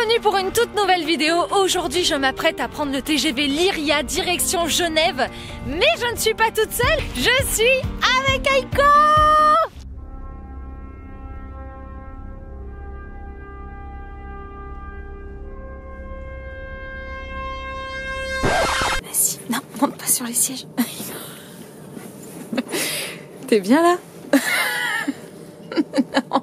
Bienvenue pour une toute nouvelle vidéo. Aujourd'hui je m'apprête à prendre le TGV Lyria direction Genève. Mais je ne suis pas toute seule, je suis avec Aiko. Vas-y, non, monte pas sur les sièges. T'es bien là? Non.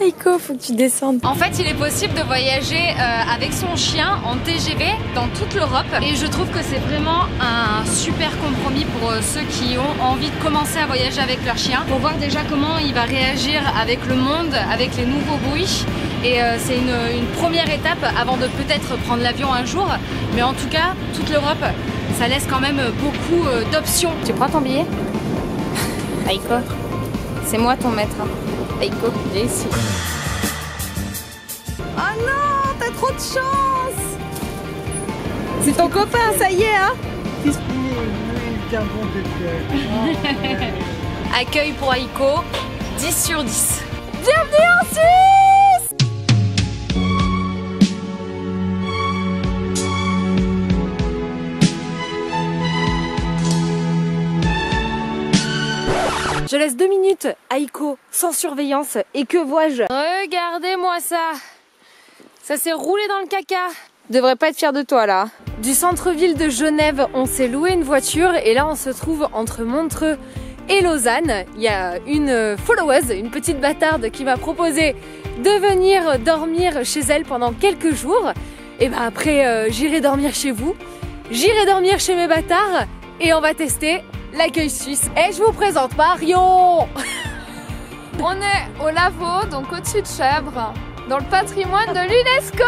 Aiko, faut que tu descendes. En fait, il est possible de voyager avec son chien en TGV dans toute l'Europe. Et je trouve que c'est vraiment un super compromis pour ceux qui ont envie de commencer à voyager avec leur chien. Pour voir déjà comment il va réagir avec le monde, avec les nouveaux bruits. Et c'est une première étape avant de peut-être prendre l'avion un jour. Mais en tout cas, toute l'Europe, ça laisse quand même beaucoup d'options. Tu prends ton billet? Aiko, c'est moi ton maître. Aiko, viens ici. Oh non, t'as trop de chance. C'est ton copain, ça y est, hein? Accueil pour Aiko, 10 sur 10. Bienvenue en Suisse! Je laisse 2 minutes Aiko sans surveillance et que vois-je? Regardez-moi ça! Ça s'est roulé dans le caca! Devrais pas être fier de toi là. Du centre-ville de Genève, on s'est loué une voiture et là on se trouve entre Montreux et Lausanne. Il y a une followeuse, une petite bâtarde qui m'a proposé de venir dormir chez elle pendant quelques jours. Et ben après j'irai dormir chez vous, j'irai dormir chez mes bâtards et on va tester l'accueil suisse. Et je vous présente Marion. On est au Lavaux, donc au-dessus de Chèvres, dans le patrimoine de l'UNESCO.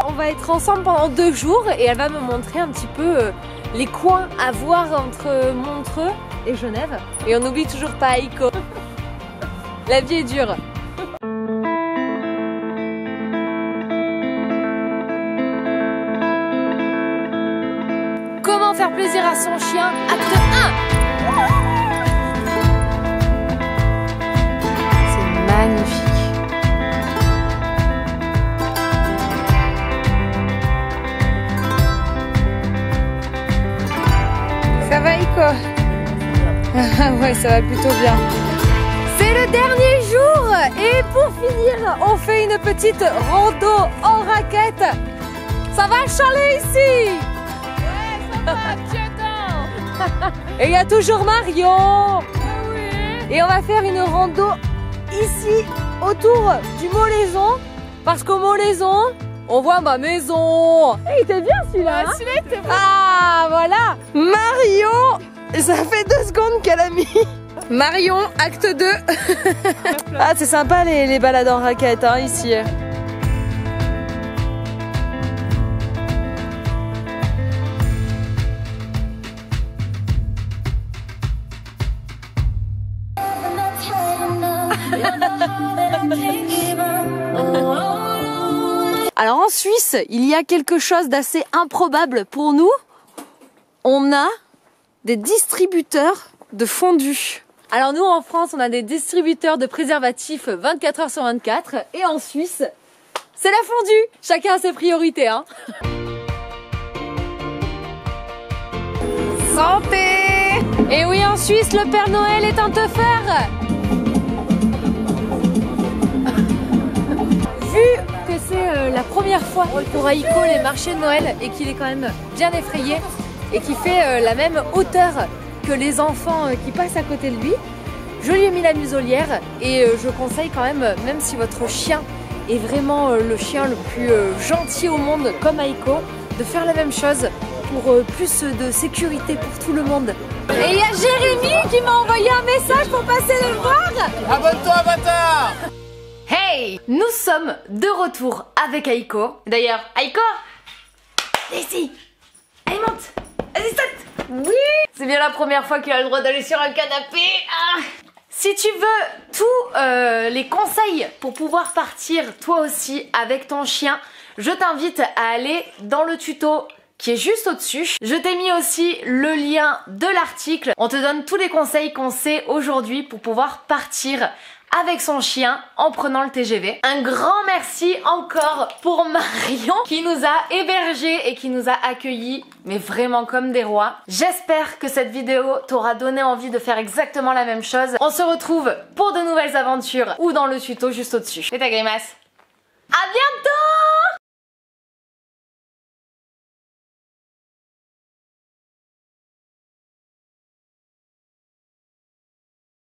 On va être ensemble pendant 2 jours et elle va me montrer un petit peu les coins à voir entre Montreux et Genève. Et on n'oublie toujours pas Aiko. La vie est dure. Comment faire plaisir à son chien, acte 1. C'est magnifique. Ça va, Aiko? Ouais, ça va plutôt bien. C'est le dernier jour et pour finir, on fait une petite rando en raquette. Ça va chaler ici? Et il y a toujours Marion. Et on va faire une rando ici autour du Molaison parce qu'au Molaison on voit ma maison. Hey, il était bien celui-là, hein? Celui-là était bon. Ah voilà, Marion. Ça fait 2 secondes qu'elle a mis Marion, acte 2. Ah, c'est sympa les balades en raquette, hein, ici. Alors en Suisse, il y a quelque chose d'assez improbable pour nous. On a des distributeurs de fondue. Alors nous en France, on a des distributeurs de préservatifs 24 heures sur 24. Et en Suisse, c'est la fondue. Chacun a ses priorités, hein. Santé! Et oui, en Suisse, le Père Noël est un teufeur. Vu que c'est la première fois pour Aiko les marchés de Noël et qu'il est quand même bien effrayé et qui fait la même hauteur que les enfants qui passent à côté de lui, je lui ai mis la muselière et je conseille quand même si votre chien est vraiment le chien le plus gentil au monde comme Aiko, de faire la même chose pour plus de sécurité pour tout le monde. Et il y a Jérémy qui m'a envoyé un message pour passer le voir. Abonne-toi, bâtard! Hey! Nous sommes de retour avec Aiko. D'ailleurs, Aiko! Viens ici! Allez, monte! Vas-y, saute! Oui! C'est bien la première fois qu'il a le droit d'aller sur un canapé. Ah. Si tu veux tous les conseils pour pouvoir partir toi aussi avec ton chien, je t'invite à aller dans le tuto qui est juste au-dessus. Je t'ai mis aussi le lien de l'article. On te donne tous les conseils qu'on sait aujourd'hui pour pouvoir partir avec son chien en prenant le TGV. Un grand merci encore pour Marion qui nous a hébergés et qui nous a accueillis, mais vraiment comme des rois. J'espère que cette vidéo t'aura donné envie de faire exactement la même chose. On se retrouve pour de nouvelles aventures ou dans le tuto juste au-dessus. Fais ta grimace. À bientôt!